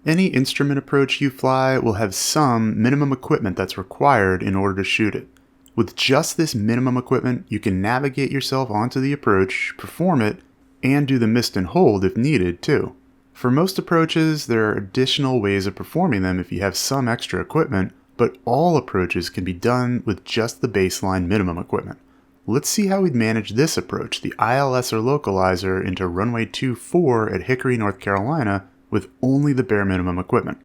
Any instrument approach you fly will have some minimum equipment that's required in order to shoot it. With just this minimum equipment, you can navigate yourself onto the approach, perform it, and do the mist and hold if needed too. For most approaches, there are additional ways of performing them if you have some extra equipment, but all approaches can be done with just the baseline minimum equipment. Let's see how we'd manage this approach, the ILS or localizer, into runway 24 at Hickory, North Carolina with only the bare minimum equipment.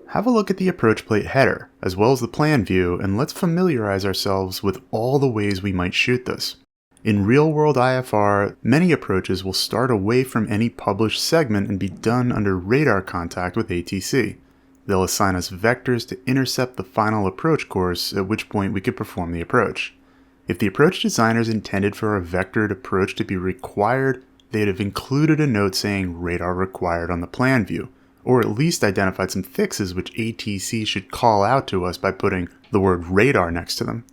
Have a look at the approach plate header, as well as the plan view, and let's familiarize ourselves with all the ways we might shoot this. In real-world IFR, many approaches will start away from any published segment and be done under radar contact with ATC. They'll assign us vectors to intercept the final approach course, at which point we could perform the approach. If the approach designers intended for a vectored approach to be required, they'd have included a note saying radar required on the plan view, or at least identified some fixes which ATC should call out to us by putting the word radar next to them.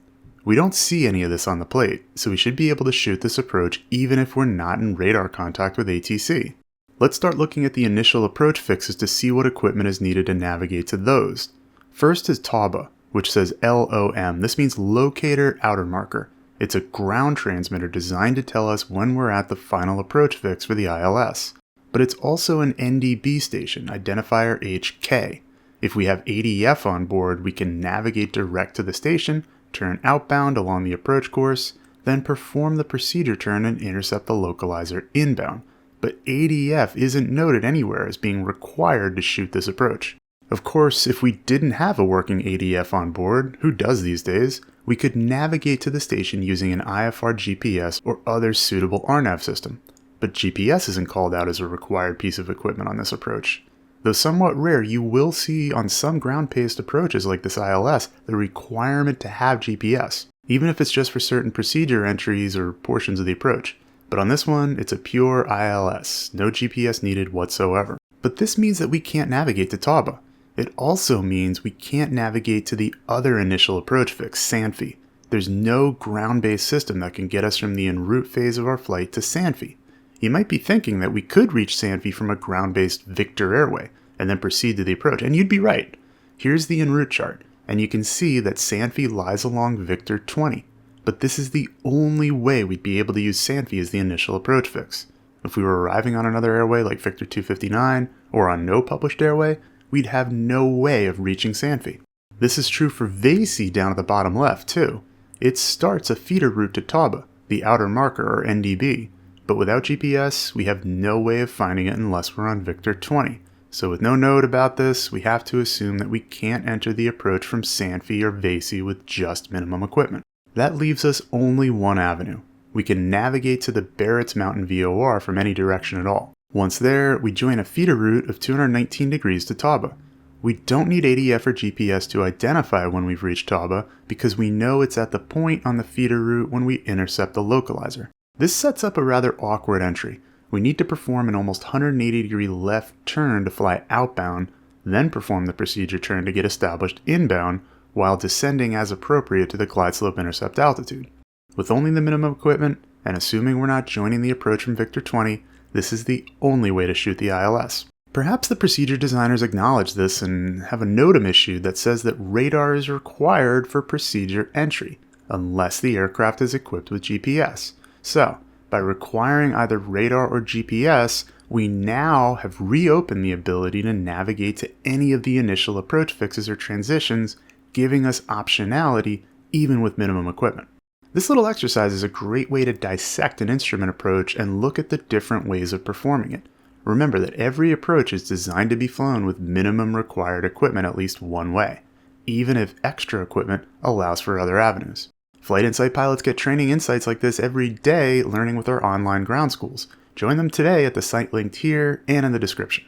We don't see any of this on the plate, so we should be able to shoot this approach even if we're not in radar contact with ATC. Let's start looking at the initial approach fixes to see what equipment is needed to navigate to those. First is TAWBA, which says LOM. This means Locator Outer Marker. It's a ground transmitter designed to tell us when we're at the final approach fix for the ILS. But it's also an NDB station, identifier HK. If we have ADF on board, we can navigate direct to the station, turn outbound along the approach course, then perform the procedure turn and intercept the localizer inbound. But ADF isn't noted anywhere as being required to shoot this approach. Of course, if we didn't have a working ADF on board, who does these days, we could navigate to the station using an IFR GPS or other suitable RNAV system. But GPS isn't called out as a required piece of equipment on this approach. Though somewhat rare, you will see on some ground-based approaches like this ILS the requirement to have GPS, even if it's just for certain procedure entries or portions of the approach. But on this one, it's a pure ILS, no GPS needed whatsoever. But this means that we can't navigate to TAWBA. It also means we can't navigate to the other initial approach fix, SANFI. There's no ground-based system that can get us from the en route phase of our flight to SANFI. You might be thinking that we could reach SANFI from a ground-based Victor airway and then proceed to the approach, and you'd be right. Here's the en route chart, and you can see that SANFI lies along Victor 20. But this is the only way we'd be able to use SANFI as the initial approach fix. If we were arriving on another airway like Victor 259 or on no published airway, we'd have no way of reaching SANFI. This is true for VACI down at the bottom left too. It starts a feeder route to TAWBA, the outer marker or NDB, but without GPS, we have no way of finding it unless we're on Victor 20. So with no note about this, we have to assume that we can't enter the approach from SANFI or VACI with just minimum equipment. That leaves us only one avenue. We can navigate to the Barrett's Mountain VOR from any direction at all. Once there, we join a feeder route of 219 degrees to TAWBA. We don't need ADF or GPS to identify when we've reached TAWBA because we know it's at the point on the feeder route when we intercept the localizer. This sets up a rather awkward entry. We need to perform an almost 180-degree left turn to fly outbound, then perform the procedure turn to get established inbound, while descending as appropriate to the glide slope intercept altitude. With only the minimum equipment, and assuming we're not joining the approach from Victor 20, this is the only way to shoot the ILS. Perhaps the procedure designers acknowledge this and have a NOTAM issued that says that radar is required for procedure entry, unless the aircraft is equipped with GPS. So, by requiring either radar or GPS, we now have reopened the ability to navigate to any of the initial approach fixes or transitions, giving us optionality even with minimum equipment. This little exercise is a great way to dissect an instrument approach and look at the different ways of performing it. Remember that every approach is designed to be flown with minimum required equipment at least one way, even if extra equipment allows for other avenues. Flight Insight pilots get training insights like this every day learning with our online ground schools. Join them today at the site linked here and in the description.